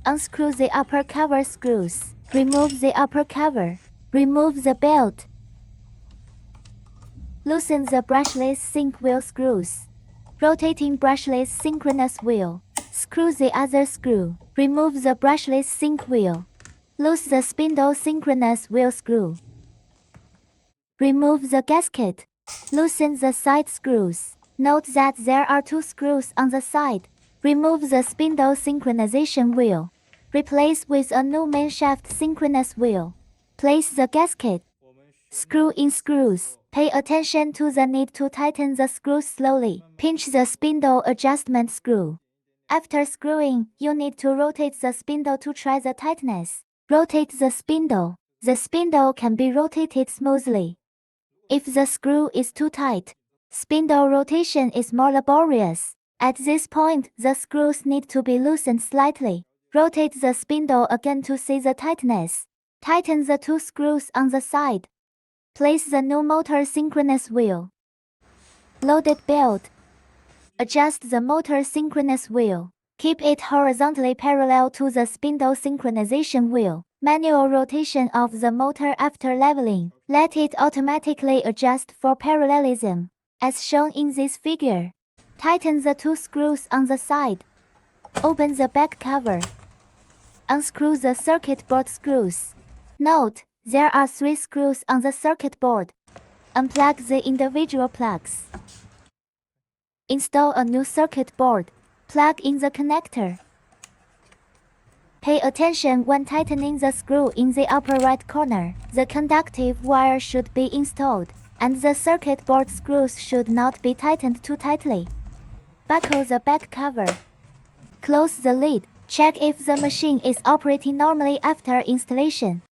Unscrew the upper cover screws. Remove the upper cover. Remove the belt. Loosen the brushless sync wheel screws. Rotating brushless synchronous wheel. Screw the other screw. Remove the brushless sync wheel. Loose the spindle synchronous wheel screw. Remove the gasket. Loosen the side screws. Note that there are 2 screws on the side. Remove the spindle synchronization wheel. Replace with a new main shaft synchronous wheel. Place the gasket. Screw in screws. Pay attention to the need to tighten the screws slowly. Pinch the spindle adjustment screw. After screwing, you need to rotate the spindle to try the tightness. Rotate the spindle. The spindle can be rotated smoothly. If the screw is too tight, spindle rotation is more laborious. At this point, the screws need to be loosened slightly. Rotate the spindle again to see the tightness. Tighten the 2 screws on the side. Place the new motor synchronous wheel. Loaded belt. Adjust the motor synchronous wheel. Keep it horizontally parallel to the spindle synchronization wheel. Manual rotation of the motor after leveling. Let it automatically adjust for parallelism, as shown in this figure. Tighten the 2 screws on the side. Open the back cover. Unscrew the circuit board screws. Note, there are 3 screws on the circuit board. Unplug the individual plugs. Install a new circuit board. Plug in the connector. Pay attention when tightening the screw in the upper right corner. The conductive wire should be installed, and the circuit board screws should not be tightened too tightly. Buckle the back cover. Close the lid. Check if the machine is operating normally after installation.